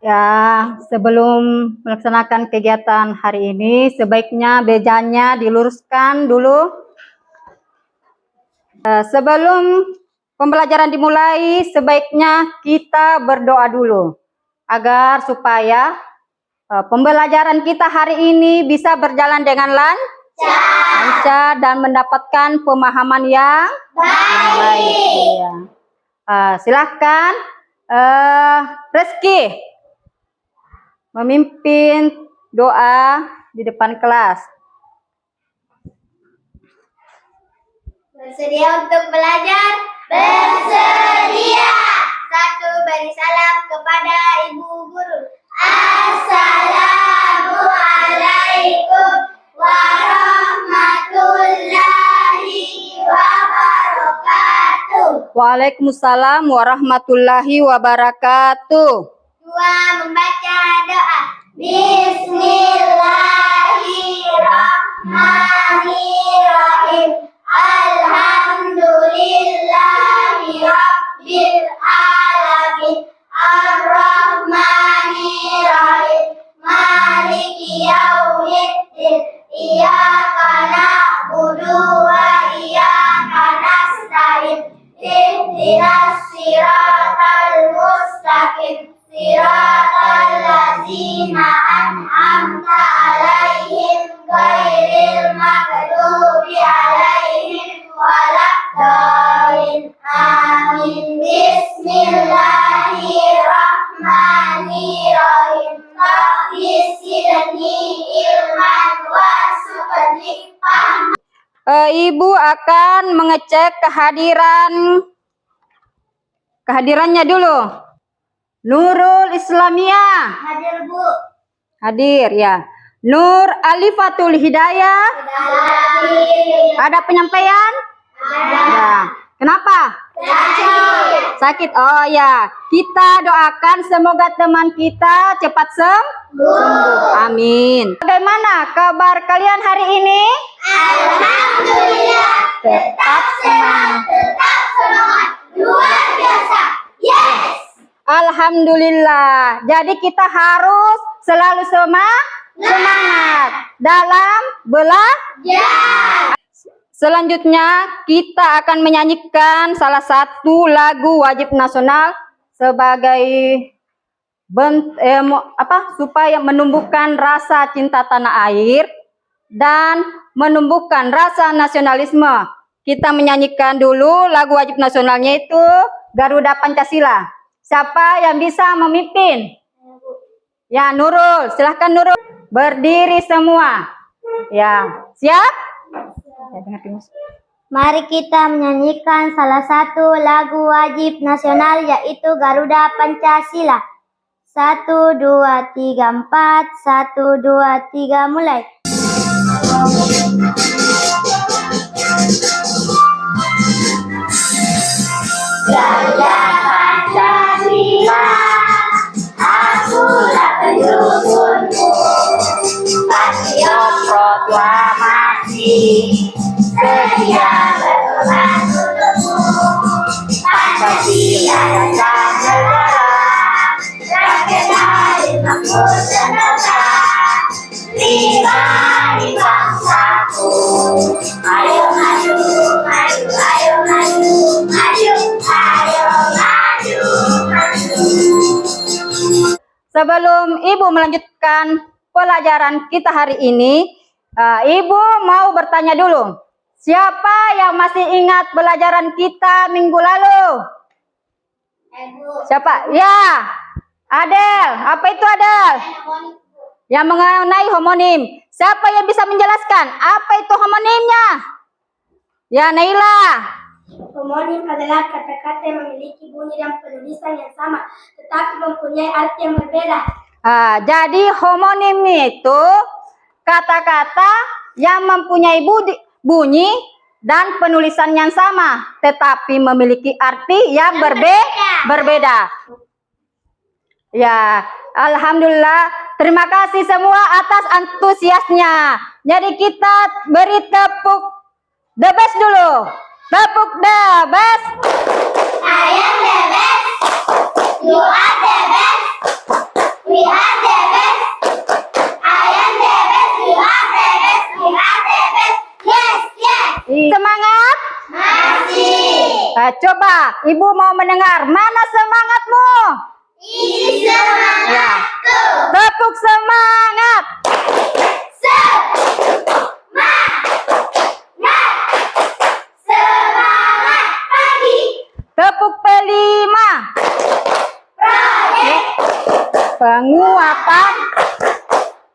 Ya, sebelum melaksanakan kegiatan hari ini, sebaiknya mejanya diluruskan dulu. Sebelum pembelajaran dimulai, sebaiknya kita berdoa dulu agar supaya pembelajaran kita hari ini bisa berjalan dengan lancar dan mendapatkan pemahaman yang baik. Ya. Silahkan Reski memimpin doa di depan kelas. Bersedia untuk belajar? Bersedia. Satu, beri salam kepada Ibu Guru. Assalamualaikum warahmatullahi wabarakatuh. Waalaikumsalam warahmatullahi wabarakatuh. Dua, membaca doa. Bismillahirrahmanirrahim. Alhamdulillahi Rabbil Alamin. Ar-Rahmanirrahim. Maliki yaumiddin. Iyyaka na'budu wa iyyaka nasta'in. Ihdinas siratal mustaqim. Siratal ladzina an'amta 'alaihim ghairil maghdubi 'alaihim waladdallin. Amin. Bismillahirrahmanirrahim. Rabbi zidni ilman warzuqni fahman. Ibu akan mengecek kehadirannya dulu. Nurul Islamiyah. Hadir, Bu. Hadir ya. Nur Alifatul Hidayah. Hadir. Ada penyampaian? Ada. Ya. Kenapa? Sakit. Oh ya. Kita doakan semoga teman kita cepat sembuh. Amin. Bagaimana kabar kalian hari ini? Alhamdulillah. Tetap semangat. Tetap semangat. Luar biasa. Yes. Alhamdulillah. Jadi kita harus selalu semangat dalam belajar. Selanjutnya kita akan menyanyikan salah satu lagu wajib nasional sebagai supaya menumbuhkan rasa cinta tanah air dan menumbuhkan rasa nasionalisme. Kita menyanyikan dulu lagu wajib nasionalnya itu Garuda Pancasila. Siapa yang bisa memimpin? Ya, Nurul. Silahkan Nurul. Berdiri semua. Ya, siap? Mari kita menyanyikan salah satu lagu wajib nasional yaitu Garuda Pancasila. 1, 2, 3, 4. 1, 2, 3, mulai. Garuda Pancasila, akulah penyusunmu, patriot proklamasi, sedia berdoa untukmu. Pancasila dasar negara, rakyat adil makmur sejahtera, lima di bangsaku. Ayo maju, maju, ayo maju, maju, ayo maju, maju. Sebelum Ibu melanjutkan pelajaran kita hari ini, Ibu mau bertanya dulu. Siapa yang masih ingat pelajaran kita minggu lalu? Siapa? Ya, Adel. Apa itu Adel? Yang mengenai homonim. Siapa yang bisa menjelaskan apa itu homonimnya? Ya, Naila. Homonim adalah kata-kata yang memiliki bunyi dan penulisan yang sama, tetapi mempunyai arti yang berbeda. Jadi homonim itu kata-kata yang mempunyai bunyi dan penulisan yang sama, tetapi memiliki arti yang berbeda. Ya, alhamdulillah. Terima kasih semua atas antusiasnya. Jadi kita beri tepuk the best dulu. Tepuk the best. I am the best. You are the best. Coba Ibu mau mendengar, mana semangatmu? Ini semangatku. Tepuk semangat. Semangat pagi. Tepuk kelima. Proyek. Penguatan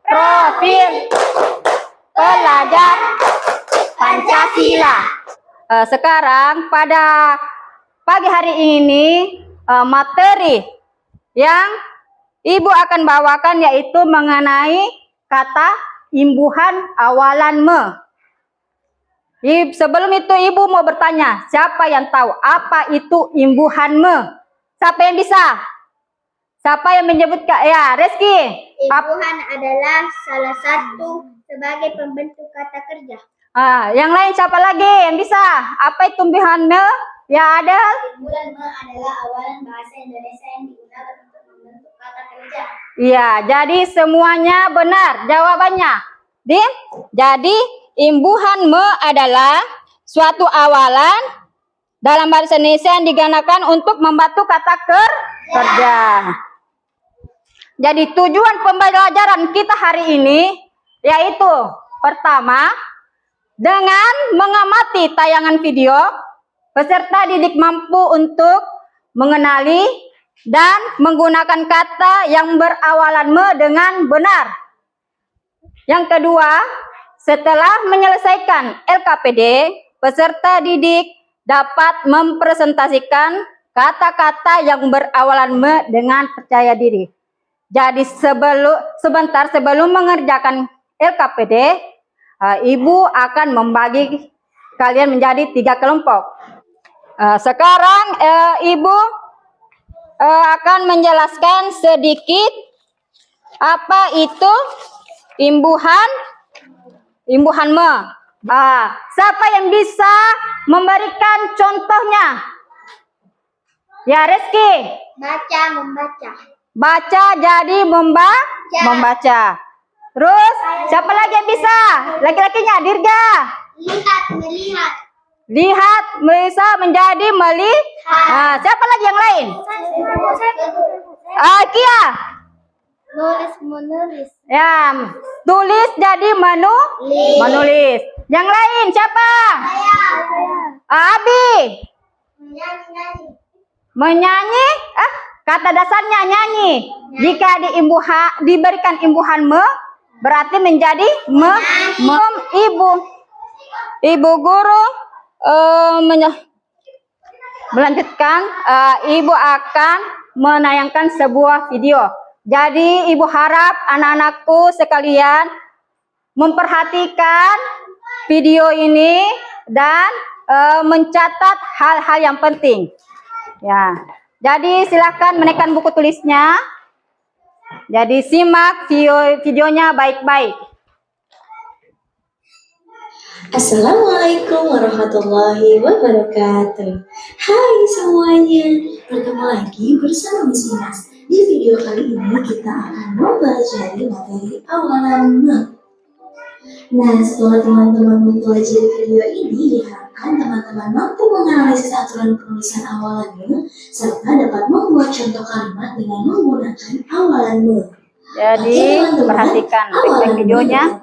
profil pelajar Pancasila. Sekarang pada pagi hari ini materi yang Ibu akan bawakan yaitu mengenai kata imbuhan awalan me. Sebelum itu Ibu mau bertanya, siapa yang tahu apa itu imbuhan me? Siapa yang bisa? Siapa yang menyebutkan? Ya, Reski. Imbuhan adalah salah satu sebagai pembentuk kata kerja. Yang lain siapa lagi yang bisa? Apa itu imbuhan me? Ya ada. Imbuhan me adalah awalan bahasa Indonesia yang digunakan untuk membentuk kata kerja. Iya, jadi semuanya benar jawabannya. Jadi imbuhan me adalah suatu awalan dalam bahasa Indonesia yang digunakan untuk membantu kata kerja. Jadi tujuan pembelajaran kita hari ini yaitu pertama, dengan mengamati tayangan video, peserta didik mampu untuk mengenali dan menggunakan kata yang berawalan me dengan benar. Yang kedua, setelah menyelesaikan LKPD, peserta didik dapat mempresentasikan kata-kata yang berawalan me dengan percaya diri. Jadi sebentar sebelum mengerjakan LKPD, Ibu akan membagi kalian menjadi 3 kelompok. Sekarang Ibu akan menjelaskan sedikit apa itu imbuhan me. Siapa yang bisa memberikan contohnya? Ya, Reski. Baca, membaca. Baca jadi membaca. Terus siapa lagi yang bisa? Laki-lakinya Dirga. Lihat, melihat. Lihat bisa menjadi melihat. Siapa lagi yang lain? Kia. Nulis, menulis. Ya, tulis jadi menulis. Yang lain siapa? Abi. Menyanyi. Kata dasarnya nyanyi. Jika diberikan imbuhan me, berarti menjadi Ibu guru melanjutkan. Ibu akan menayangkan sebuah video. Jadi Ibu harap anak-anakku sekalian memperhatikan video ini dan mencatat hal-hal yang penting. Ya. Jadi silakan menekan buku tulisnya. Jadi simak videonya baik-baik. Assalamualaikum warahmatullahi wabarakatuh. Hai semuanya, bertemu lagi bersama Miss Inas. Di video kali ini kita akan mempelajari materi awalan me. Nah, setelah teman-teman mempelajari video ini, diharapkan teman-teman mampu menganalisis aturan penulisan awalan me serta dapat membuat contoh kalimat dengan menggunakan awalan me. Jadi perhatikan baik-baik videonya,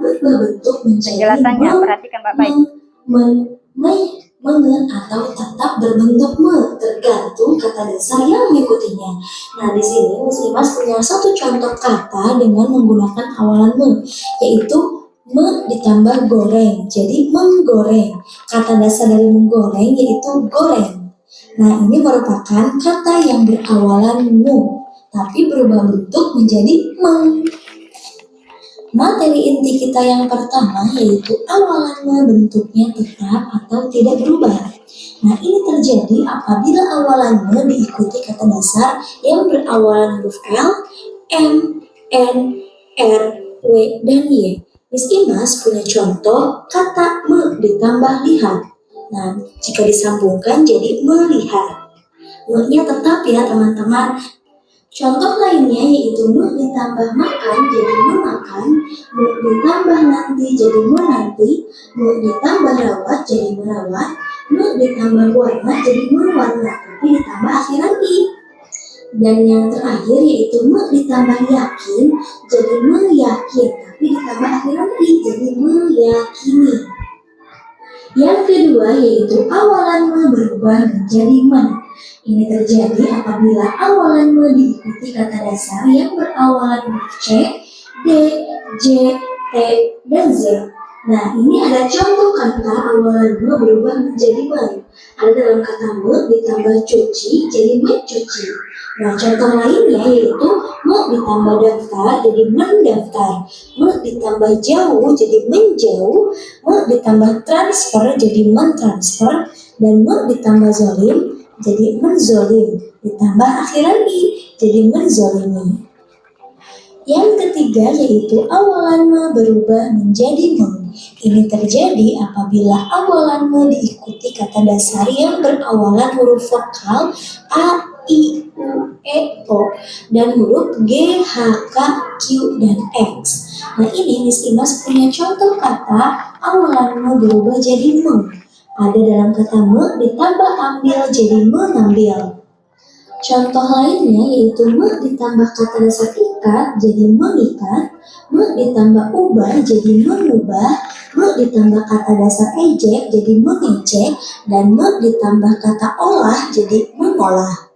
penjelasannya, perhatikan baik-baik. Atau tetap berbentuk me, tergantung kata dasar yang mengikutinya. Nah, di sini Miss Imas punya satu contoh kata dengan menggunakan awalan me, yaitu me ditambah goreng, jadi menggoreng. Kata dasar dari menggoreng yaitu goreng. Nah, ini merupakan kata yang berawalan mu, tapi berubah bentuk menjadi meng. Materi inti kita yang pertama yaitu awalan me bentuknya tetap atau tidak berubah. Nah, ini terjadi apabila awalan me diikuti kata dasar yang berawalan huruf L, M, N, R, W, dan Y. Miss Imas punya contoh kata me ditambah lihat. Nah, jika disambungkan jadi melihat. Me-nya tetap ya teman-teman. Contoh lainnya yaitu me ditambah makan jadi memakan, me ditambah nanti jadi menanti, me ditambah rawat jadi merawat, me ditambah warna jadi mewarna, tapi ditambah akhiran i. Dan yang terakhir yaitu me ditambah yakin jadi meyakin, tapi ditambah akhiran i jadi meyakini. Yang kedua yaitu awalan me berubah menjadi men. Ini terjadi apabila awalan me diikuti kata dasar yang berawalan huruf C, D, J, T, dan Z. Nah, ini ada contoh kata awalan me berubah menjadi men. Ada dalam kata me ditambah cuci jadi mencuci. Nah, contoh lainnya yaitu me ditambah daftar jadi mendaftar, me ditambah jauh jadi menjauh, me ditambah transfer jadi mentransfer, dan me ditambah zolim jadi menzolim, ditambah akhiran i jadi menzolimi. Yang ketiga yaitu awalan me berubah menjadi men. Ini terjadi apabila awalan me diikuti kata dasar yang berawalan huruf vokal A, I, U, E, O dan huruf G, H, K, Q, dan X. Nah, ini Miss Imas punya contoh kata awalan me berubah jadi me. Ada dalam kata me ditambah ambil jadi mengambil. Contoh lainnya yaitu me ditambah kata dasar ikat jadi mengikat, me ditambah ubah jadi mengubah, me ditambah kata dasar ejek jadi mengejek, dan me ditambah kata olah jadi mengolah.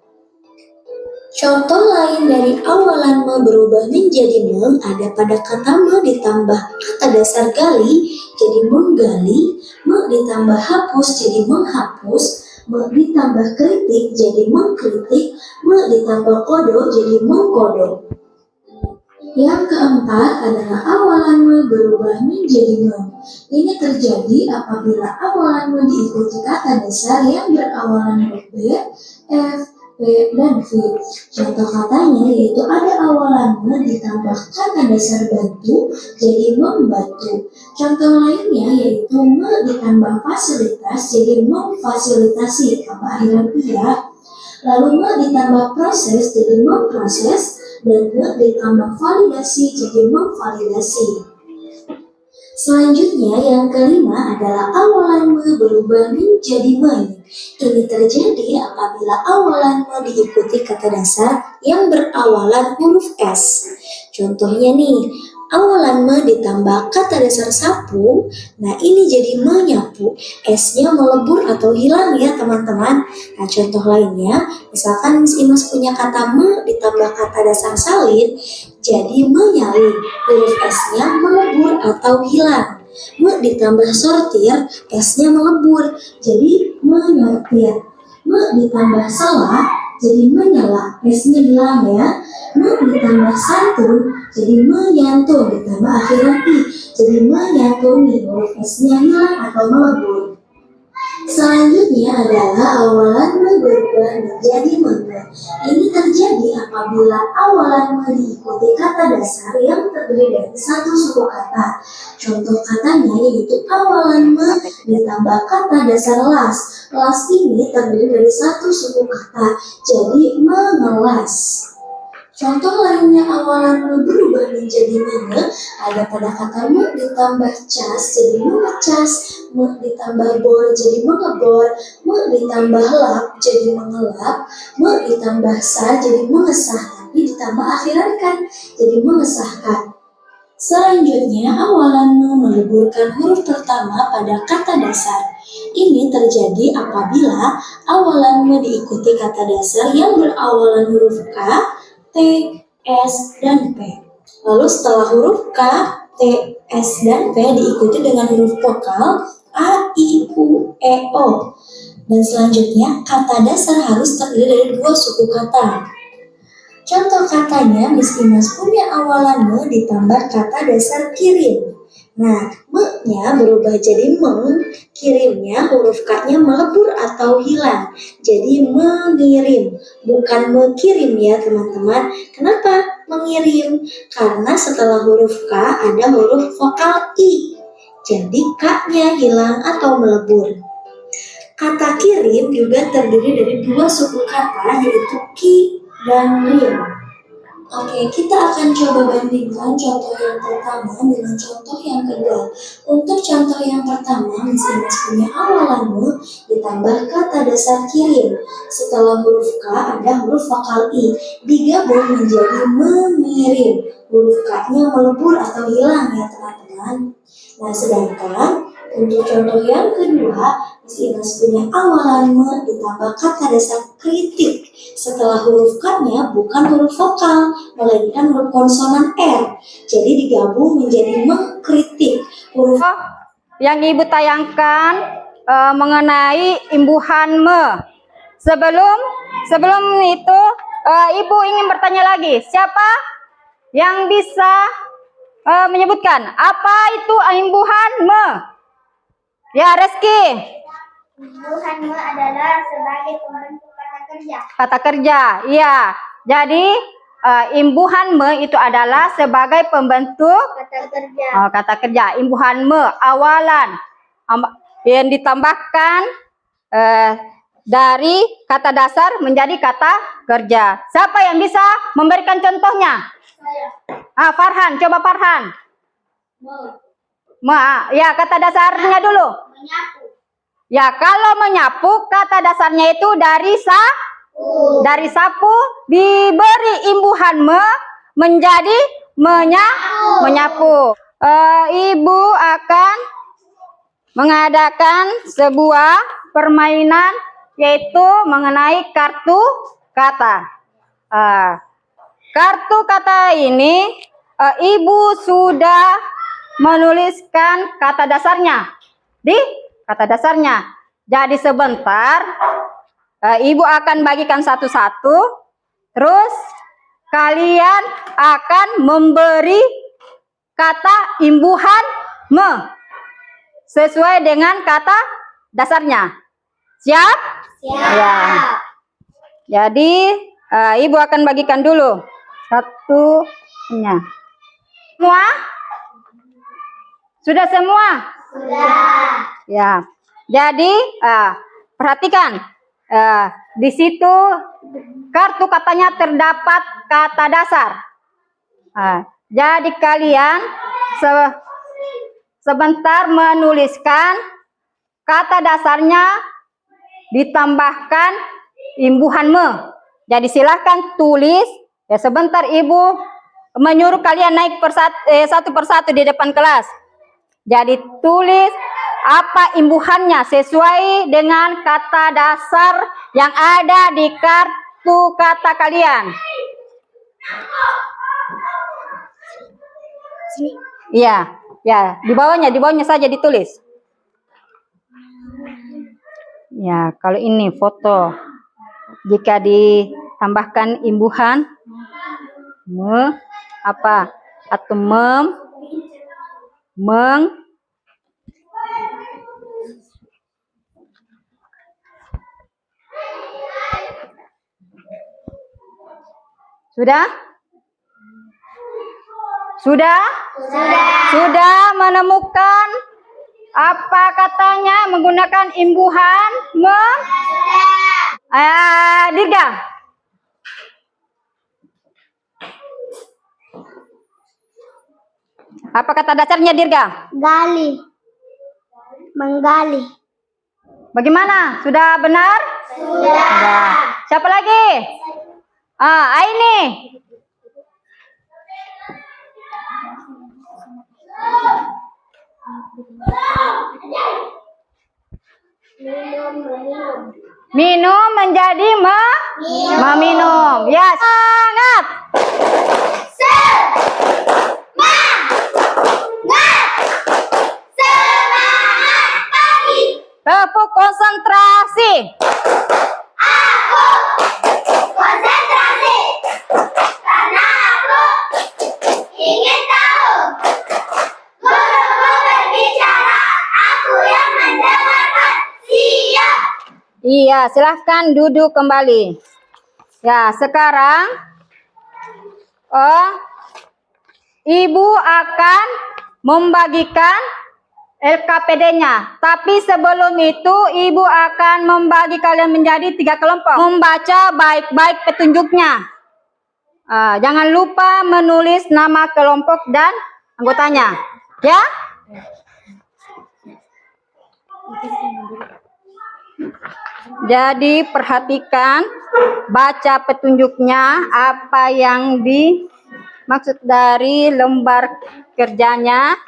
Contoh lain dari awalan me berubah menjadi me ada pada kata me ditambah kata dasar gali jadi menggali, me ditambah hapus jadi menghapus, me ditambah kritik jadi mengkritik, me ditambah kodo jadi mengkodok. Yang keempat adalah awalan me berubah menjadi me. Ini terjadi apabila awalan me diikuti kata dasar yang berawalan huruf B, F, P, dan V. Contoh katanya yaitu ada awalan me ditambah kata dasar bantu jadi membantu. Contoh lainnya yaitu me ditambah fasilitas jadi memfasilitasi, tambah akhiran ia. Lalu me ditambah proses jadi memproses, dan me ditambah validasi jadi memvalidasi. Selanjutnya yang kelima adalah awalan me berubah menjadi me. Ini terjadi apabila awalan me diikuti kata dasar yang berawalan huruf S. Contohnya nih, awalan me ditambah kata dasar sapu, nah ini jadi menyapu, S-nya melebur atau hilang ya teman-teman. Nah contoh lainnya, misalkan Miss Imas punya kata me ditambah kata dasar salin, jadi menyalin, huruf S-nya melebur atau hilang. Me ditambah sortir, S-nya melebur, jadi menyortir. Me ditambah selah, jadi menyela, S-nya hilang ya. Me ditambah santun, jadi menyantun, ditambah akhiran i, jadi menyantuni, huruf S-nya hilang atau melebur. Selanjutnya adalah awalan me berubah menjadi me. Ini terjadi apabila awalan me diikuti kata dasar yang terdiri dari satu suku kata. Contoh katanya yaitu awalan me ditambah kata dasar las. Las ini terdiri dari satu suku kata, jadi mengelas. Contoh lainnya awalan me berubah menjadi me ada pada kata me ditambah cas jadi mengecas, me ditambah bor jadi mengebor, me ditambah lap jadi mengelap, me ditambah sah jadi mengesah, tapi ditambah akhiran kan jadi mengesahkan. Selanjutnya awalan me meleburkan huruf pertama pada kata dasar. Ini terjadi apabila awalan me diikuti kata dasar yang berawalan huruf K, T, S, dan P. Lalu setelah huruf K, T, S, dan P diikuti dengan huruf vokal A, I, U, E, O. Dan selanjutnya kata dasar harus terdiri dari dua suku kata. Contoh katanya Miss Imas punya awalan me ditambah kata dasar kirim. Nah, me-nya berubah jadi meng, kirimnya huruf K-nya melebur atau hilang. Jadi mengirim, bukan mengirim ya teman-teman. Kenapa mengirim? Karena setelah huruf K ada huruf vokal I. Jadi K-nya hilang atau melebur. Kata kirim juga terdiri dari dua suku kata yaitu ki dan rim. Oke, kita akan coba bandingkan contoh yang pertama dengan contoh yang kedua. Untuk contoh yang pertama, Miss Ines punya awalan me ditambah kata dasar kirim. Setelah huruf K ada huruf vokal I, digabung menjadi mengirim. Huruf K-nya melebur atau hilang ya teman-teman. Nah, sedangkan untuk contoh yang kedua, Miss Ines punya awalan me ditambah kata dasar kritik. Setelah huruf K-nya bukan huruf vokal, melainkan huruf konsonan R. Jadi digabung menjadi mengkritik. Huruf Yang Ibu tayangkan mengenai imbuhan me. Sebelum itu, Ibu ingin bertanya lagi, siapa yang bisa menyebutkan apa itu imbuhan me? Ya, Reski. Imbuhan me adalah sebagai pembentuk kata kerja. Kata kerja, iya. Jadi imbuhan me itu adalah sebagai pembentuk Kata kerja. kata kerja. Imbuhan me awalan yang ditambahkan dari kata dasar menjadi kata kerja. Siapa yang bisa memberikan contohnya? Saya. Farhan, coba Farhan. Me. Ya, kata dasarnya dulu. Menyapu. Ya, kalau menyapu kata dasarnya itu dari sapu diberi imbuhan me menjadi menyapu. Ibu akan mengadakan sebuah permainan yaitu mengenai kartu kata. Kartu kata ini Ibu sudah menuliskan kata dasarnya di kata dasarnya. Jadi sebentar Ibu akan bagikan satu-satu, terus kalian akan memberi kata imbuhan me sesuai dengan kata dasarnya. Siap? Siap. Ya. Jadi Ibu akan bagikan dulu satunya. Semua? Sudah semua? Sudah. Ya. Jadi perhatikan di situ kartu katanya terdapat kata dasar. Jadi kalian sebentar menuliskan kata dasarnya ditambahkan imbuhan me. Jadi silahkan tulis. Ya, sebentar Ibu menyuruh kalian naik satu persatu di depan kelas. Jadi tulis apa imbuhannya sesuai dengan kata dasar yang ada di kartu kata kalian. Iya, ya, di bawahnya saja ditulis. Ya, kalau ini foto. Jika ditambahkan imbuhan me apa atau meng Sudah? Sudah menemukan apa katanya menggunakan imbuhan me? Dirga. Apa kata dasarnya Dirga? Gali. Menggali. Bagaimana? Sudah benar? Sudah. Siapa lagi? Aini. Minum menjadi meminum. Ya, sangat. Tepuk konsentrasi. Konsentrasi. Karena aku ingin tahu. Guruku berbicara, aku yang mendengarkan. Siap. Iya, silahkan duduk kembali. Ya, sekarang Ibu akan membagikan LKPD-nya. Tapi sebelum itu Ibu akan membagi kalian menjadi 3 kelompok. Membaca baik-baik petunjuknya. Jangan lupa menulis nama kelompok dan anggotanya, ya. Jadi perhatikan, baca petunjuknya, apa yang dimaksud dari lembar kerjanya.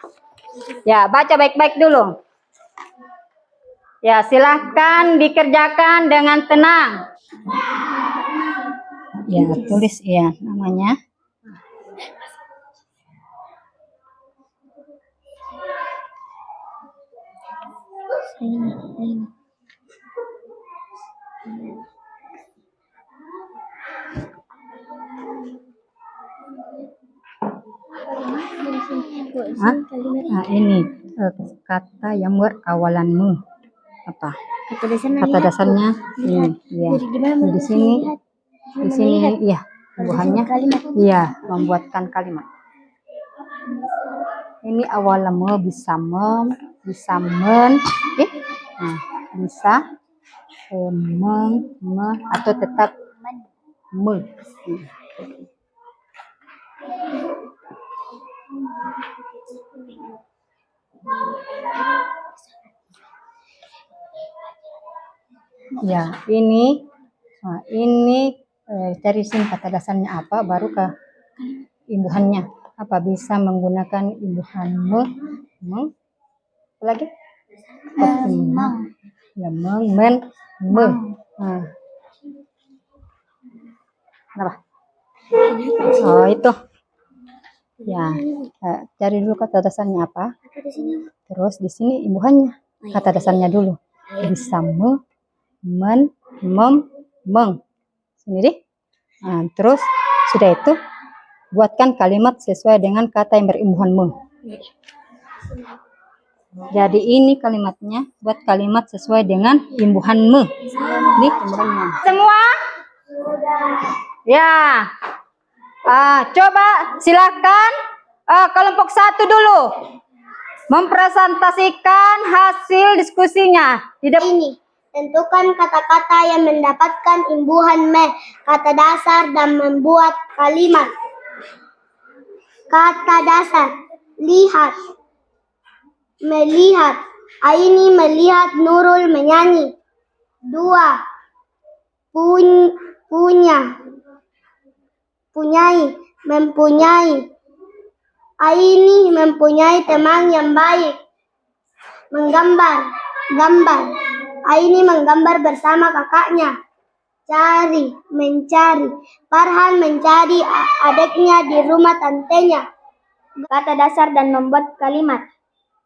Ya, baca baik-baik dulu. Ya, silahkan dikerjakan dengan tenang. Ya, tulis ya namanya. Ini kata yang berawalan mu. Apa? Kata dasarnya ini. Ya. Di sini, iya. Buahnya, iya, membuatkan kalimat. Ini awalan mu bisa bisa men, bisa atau tetap me. Ya, ini cari sini kata dasarnya apa, baru ke imbuhannya. Apa bisa menggunakan imbuhan apa lagi? Ya, me. Kenapa? Oh, itu. Ya, cari dulu kata dasarnya apa. Terus di sini imbuhannya. Kata dasarnya dulu. Bisa men, meng. Sendiri. Terus sudah itu buatkan kalimat sesuai dengan kata yang berimbuhan me. Jadi ini kalimatnya, buat kalimat sesuai dengan imbuhan me. Ini imbuhannya. Semua? Ya. Coba silakan kelompok 1 dulu mempresentasikan hasil diskusinya. Ini tentukan kata-kata yang mendapatkan imbuhan me, kata dasar, dan membuat kalimat. Kata dasar: lihat, melihat. Aini melihat Nurul menyanyi. 2. Punyai, mempunyai. Aini mempunyai teman yang baik. Menggambar, gambar. Aini menggambar bersama kakaknya. Cari, mencari. Farhan mencari adiknya di rumah tantenya. Kata dasar dan membuat kalimat.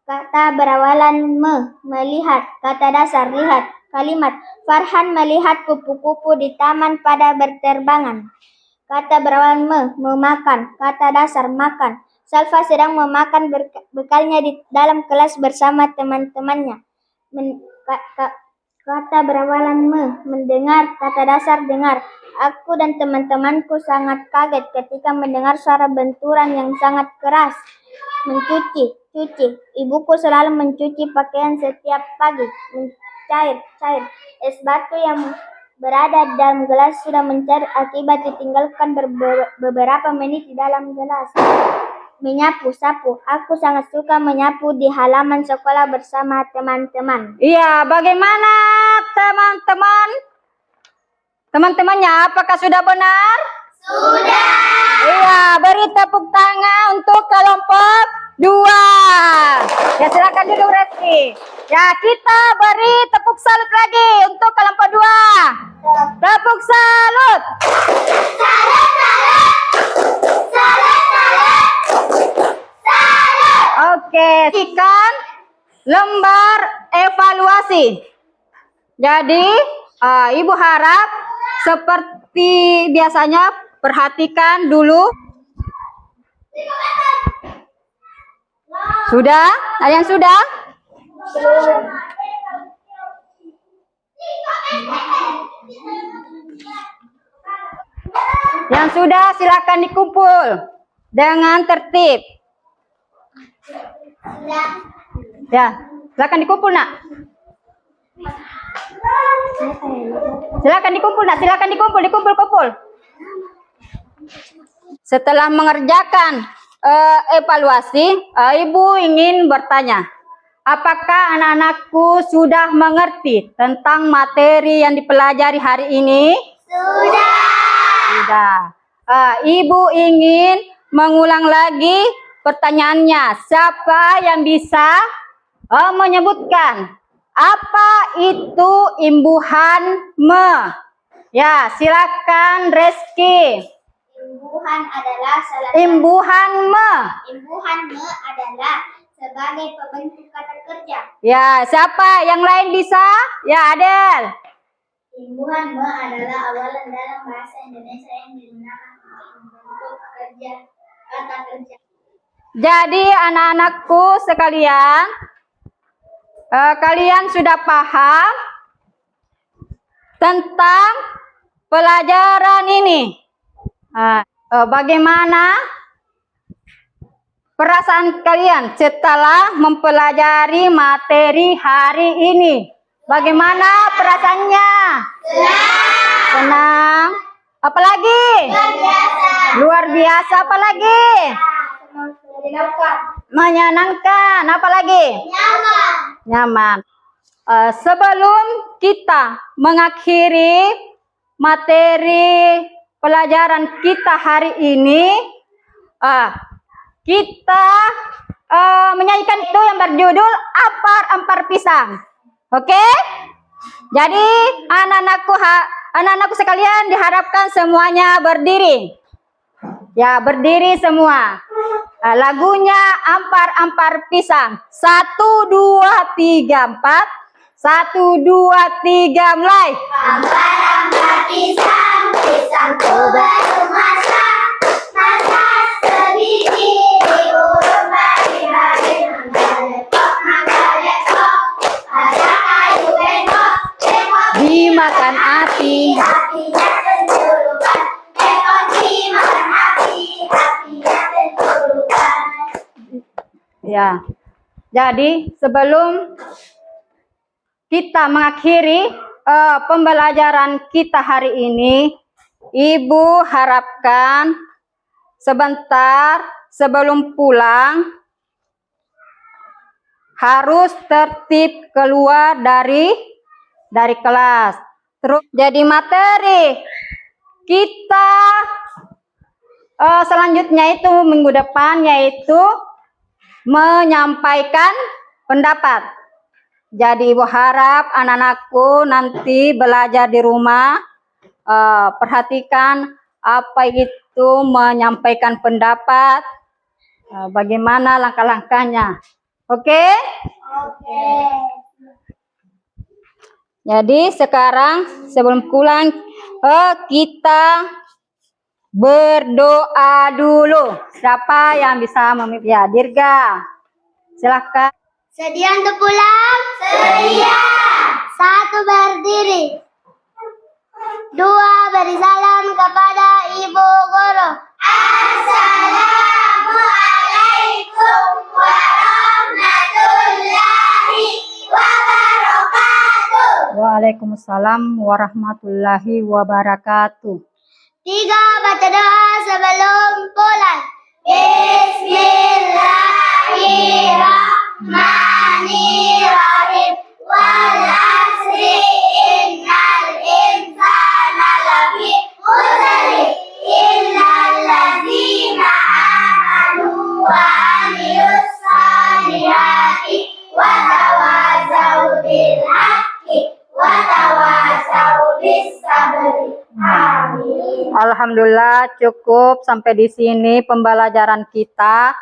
Kata berawalan me, melihat. Kata dasar, lihat. Kalimat: Farhan melihat kupu-kupu di taman pada berterbangan. Kata berawalan me, memakan. Kata dasar, makan. Salva sedang memakan bekalnya di dalam kelas bersama teman-temannya. Kata berawalan me, mendengar. Kata dasar, dengar. Aku dan teman-temanku sangat kaget ketika mendengar suara benturan yang sangat keras. Mencuci, cuci. Ibuku selalu mencuci pakaian setiap pagi. Cair. Es batu yang berada dalam gelas sudah mencair akibat ditinggalkan beberapa menit di dalam gelas. Menyapu, sapu. Aku sangat suka menyapu di halaman sekolah bersama teman-teman. Iya, bagaimana teman-teman? Teman-temannya apakah sudah benar? Sudah. Iya, beri tepuk tangan untuk kelompok 2. Ya, silakan duduk Reski. Ya, kita beri tepuk salut lagi untuk kelompok 2. Tepuk salut. Salut. Oke, ikan lembar evaluasi. Jadi, Ibu harap seperti biasanya perhatikan dulu. Sudah? Ada yang sudah? Yang sudah silakan dikumpul dengan tertib. Ya, silakan dikumpul, Nak. Silakan dikumpul, Nak. Silakan dikumpul. Setelah mengerjakan evaluasi, Ibu ingin bertanya, apakah anak-anakku sudah mengerti tentang materi yang dipelajari hari ini? Sudah. Ibu ingin mengulang lagi pertanyaannya. Siapa yang bisa menyebutkan apa itu imbuhan me? Ya, silakan Reski. Imbuhan adalah Imbuhan me. Imbuhan me adalah sebagai pembentuk kata kerja. Ya, siapa yang lain bisa? Ya, Adel. Imbuhan me adalah awalan dalam bahasa Indonesia yang digunakan untuk membentuk kata kerja. Jadi anak-anakku sekalian, kalian sudah paham tentang pelajaran ini. Bagaimana perasaan kalian setelah mempelajari materi hari ini? Bagaimana perasaannya? Senang. Apalagi? Luar biasa. Apalagi? Menyenangkan. Apalagi? Nyaman. Sebelum kita mengakhiri materi pelajaran kita hari ini, kita menyanyikan itu yang berjudul Ampar-ampar pisang. Oke? Jadi anak-anakku sekalian diharapkan semuanya berdiri. Ya, berdiri semua. Lagunya Ampar-ampar pisang. 1, 2, 3, 4. 1, 2, 3, mulai. Ampar-ampar pisang, pisangku baru masak. Masak sebiji, diurut bagi-bagi. Mangga lepok, ada kayu bengkok. Dimakan api. Apinya tenturukan. Bengkok dimakan api, apinya tenturukan. Ya. Jadi sebelum kita mengakhiri pembelajaran kita hari ini, Ibu harapkan sebentar sebelum pulang harus tertib keluar dari kelas. Terus jadi materi kita selanjutnya itu minggu depan yaitu menyampaikan pendapat. Jadi Ibu harap anak-anakku nanti belajar di rumah, perhatikan apa itu menyampaikan pendapat, bagaimana langkah-langkahnya. Oke? Oke. Jadi sekarang sebelum pulang kita berdoa dulu. Siapa yang bisa memimpin? Ya, Dirga. Silakan. Sedia untuk pulang? Sedia. 1 berdiri. 2 beri salam kepada Ibu Guru. Assalamualaikum warahmatullahi wabarakatuh. Waalaikumsalam warahmatullahi wabarakatuh. 3 baca doa sebelum pulang. Bismillahirrahmanirrahim. Wal asri innal insana lafi khusri illal ladzina amanu wa amilus solihati wa tawasau bil haqqi wa tawasau bis sabri. Amin. Alhamdulillah cukup sampai di sini pembelajaran kita.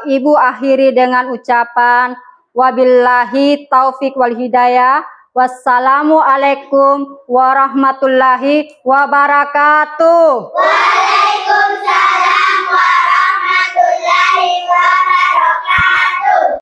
Ibu akhiri dengan ucapan wabillahi taufik wal hidayah. Wassalamualaikum warahmatullahi wabarakatuh.